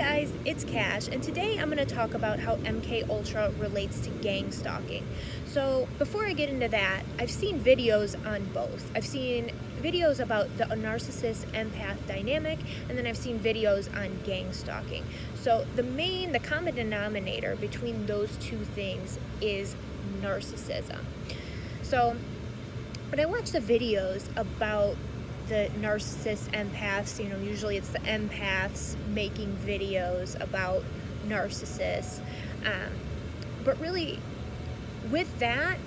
guys, it's Cash, and today I'm going to talk about how MK Ultra relates to gang stalking. So before I get into that, I've seen videos on both. I've seen videos about the narcissist empath dynamic, and then I've seen videos on gang stalking. So the common denominator between those two things is narcissism. So when I watch the videos about the narcissist empaths, usually it's the empaths making videos about narcissists. But really, with that,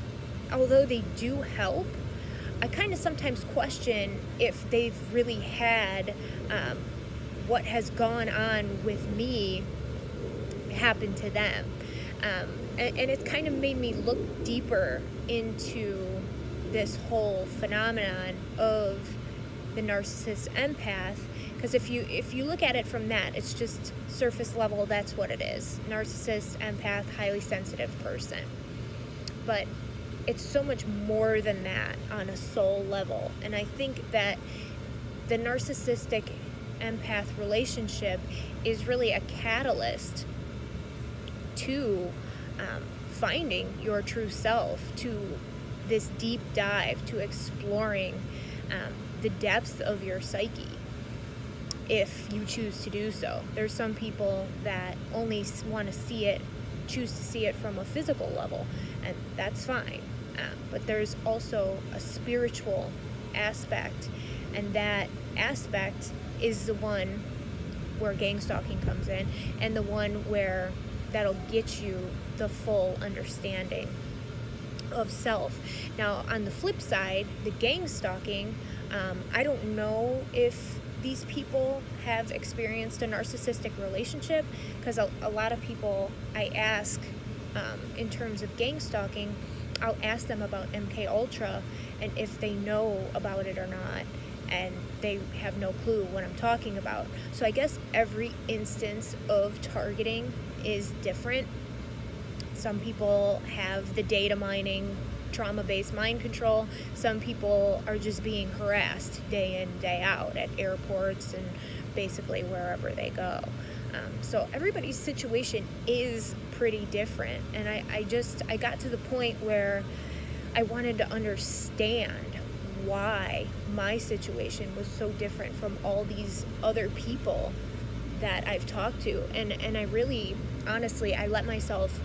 although they do help, I kind of sometimes question if they've really had what has gone on with me happen to them. And it's kind of made me look deeper into this whole phenomenon of the narcissist empath, because if you look at it from that, it's just surface level. That's what it is: narcissist, empath, highly sensitive person. But it's so much more than that on a soul level, and I think that the narcissistic empath relationship is really a catalyst to finding your true self, to this deep dive, to exploring the depth of your psyche, if you choose to do so. There's some people that only want to choose to see it from a physical level, and that's fine. But there's also a spiritual aspect, and that aspect is the one where gang stalking comes in, and the one where that'll get you the full understanding of self. Now, on the flip side, the gang stalking, I don't know if these people have experienced a narcissistic relationship, because a lot of people I ask in terms of gang stalking, I'll ask them about MK Ultra and if they know about it or not, and they have no clue what I'm talking about. So I guess every instance of targeting is different. Some people have the data mining, trauma-based mind control. Some people are just being harassed day in, day out at airports and basically wherever they go. So everybody's situation is pretty different. And I got to the point where I wanted to understand why my situation was so different from all these other people that I've talked to. And I really, honestly, I let myself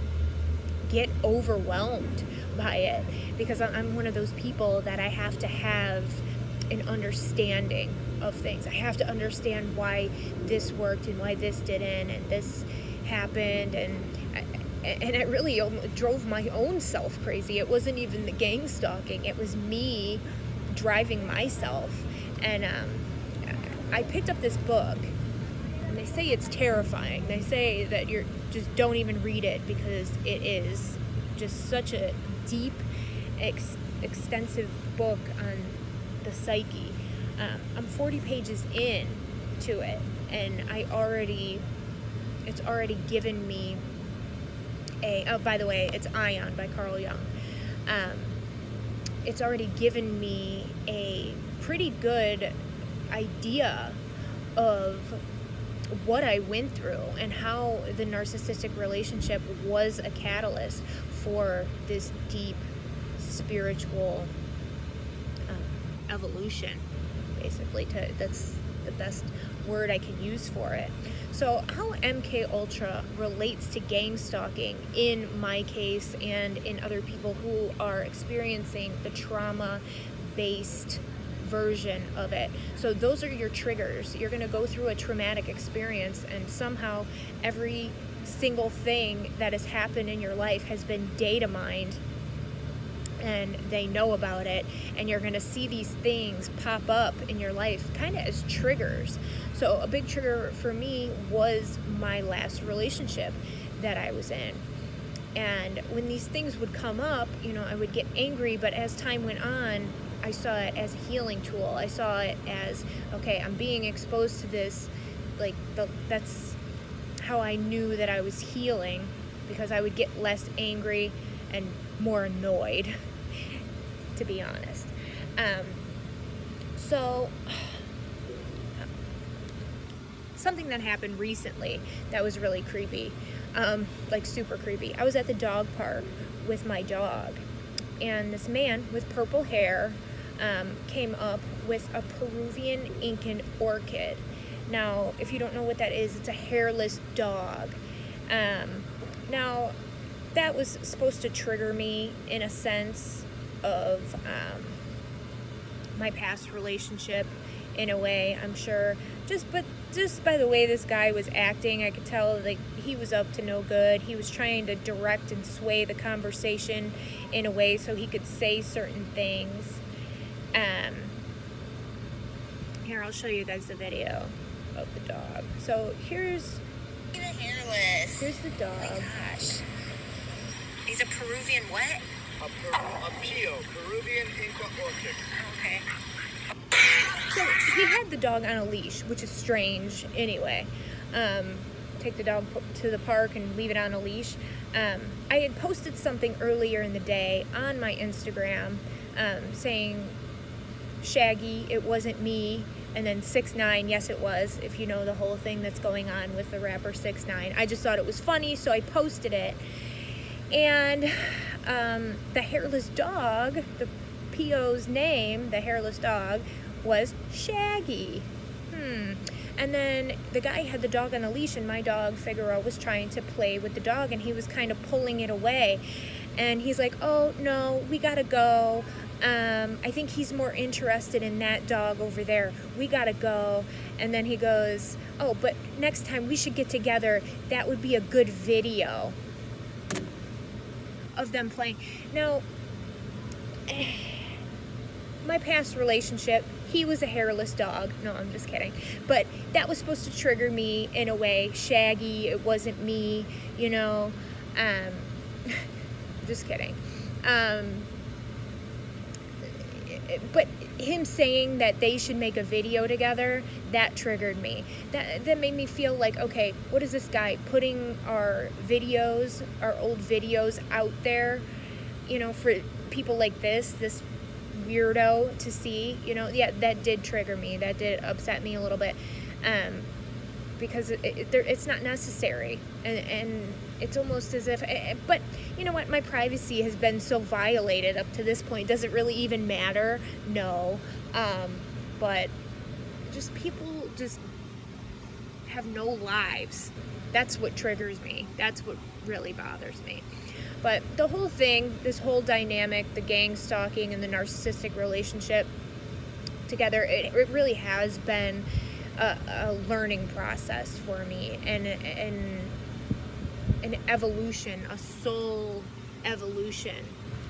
get overwhelmed by it, because I'm one of those people that I have to have an understanding of things. I have to understand why this worked and why this didn't, and this happened, and it really drove my own self crazy. It wasn't even the gang stalking, it was me driving myself. And I picked up this book, and they say it's terrifying. They say that you're just don't even read it, because it is just such a deep, extensive book on the psyche. I'm 40 pages in to it, and it's already given me by the way, it's Ion by Carl Jung. It's already given me a pretty good idea of what I went through and how the narcissistic relationship was a catalyst for this deep spiritual evolution, basically. That's the best word I can use for it. So how MK Ultra relates to gang stalking in my case and in other people who are experiencing the trauma-based version of it. So those are your triggers. You're going to go through a traumatic experience, and somehow every single thing that has happened in your life has been data mined, and they know about it, and you're going to see these things pop up in your life kind of as triggers. So a big trigger for me was my last relationship that I was in. And when these things would come up, I would get angry, but as time went on, I saw it as a healing tool. I saw it as, okay, I'm being exposed to this. That's how I knew that I was healing, because I would get less angry and more annoyed, to be honest. something that happened recently that was really creepy, like super creepy. I was at the dog park with my dog, and this man with purple hair came up with a Peruvian Incan orchid. Now, if you don't know what that is, it's a hairless dog. Now, that was supposed to trigger me in a sense of my past relationship, in a way, I'm sure. But just by the way this guy was acting, I could tell like he was up to no good. He was trying to direct and sway the conversation in a way so he could say certain things. Here, I'll show you guys the video of the dog. So here's the hairless. Here's the dog. Oh my gosh. He's a Peruvian what? A Peruvian Inca orchid. Okay. So he had the dog on a leash, which is strange anyway. Take the dog to the park and leave it on a leash. I had posted something earlier in the day on my Instagram saying, Shaggy, it wasn't me. And then 6ix9ine, yes it was, if you know the whole thing that's going on with the rapper 6ix9ine. I just thought it was funny, so I posted it. And the hairless dog, the PO's name, the hairless dog, was Shaggy. And then the guy had the dog on a leash, and my dog, Figaro, was trying to play with the dog, and he was kind of pulling it away. And he's like, oh, no, we gotta go. I think he's more interested in that dog over there. We gotta go. And then he goes, oh, but next time we should get together. That would be a good video of them playing. Now, my past relationship, he was a hairless dog. No, I'm just kidding. But that was supposed to trigger me in a way. Shaggy, it wasn't me, you know. Just kidding. But him saying that they should make a video together, that triggered me. That made me feel like, okay, what is this guy putting our videos, our old videos out there, you know, for people like this weirdo to see, you know? Yeah, that did trigger me. That did upset me a little bit, because it's not necessary, and it's almost as if, but you know what, my privacy has been so violated up to this point. Does it really even matter? No. But just people just have no lives. That's what triggers me. That's what really bothers me. But the whole thing, this whole dynamic, the gang stalking and the narcissistic relationship together, it really has been a learning process for me, and an evolution, a soul evolution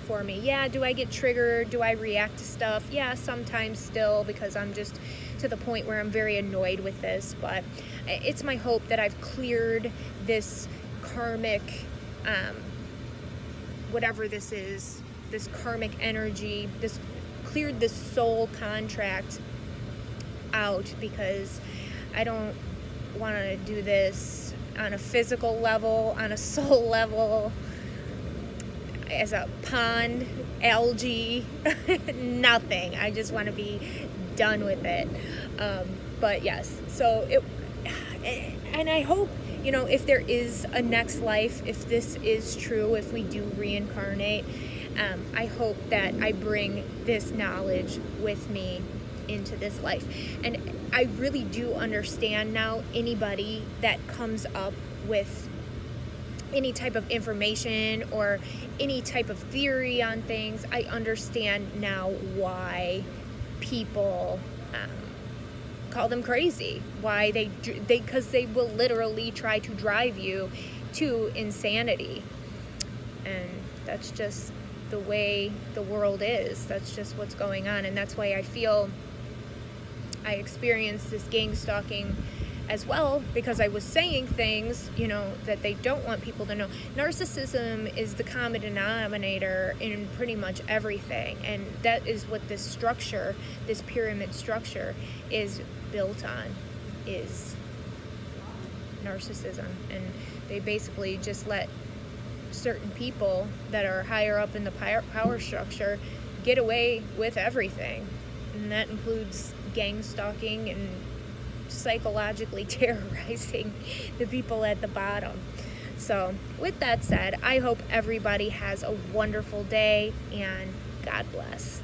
for me. Yeah, do I get triggered? Do I react to stuff? Yeah, sometimes still, because I'm just to the point where I'm very annoyed with this. But it's my hope that I've cleared this karmic, whatever this is, this karmic energy, cleared this soul contract out, because I don't want to do this on a physical level, on a soul level, as a pond, algae, nothing. I just want to be done with it. But yes, so and I hope, you know, if there is a next life, if this is true, if we do reincarnate, I hope that I bring this knowledge with me into this life. And I really do understand now anybody that comes up with any type of information or any type of theory on things. I understand now why people call them crazy, why because they will literally try to drive you to insanity. And that's just the way the world is. That's just what's going on. And that's why I feel I experienced this gang stalking as well, because I was saying things, you know, that they don't want people to know. Narcissism is the common denominator in pretty much everything, and that is what this structure, this pyramid structure, is built on, is narcissism. And they basically just let certain people that are higher up in the power structure get away with everything, and that includes gang stalking and psychologically terrorizing the people at the bottom. So with that said, I hope everybody has a wonderful day, and God bless.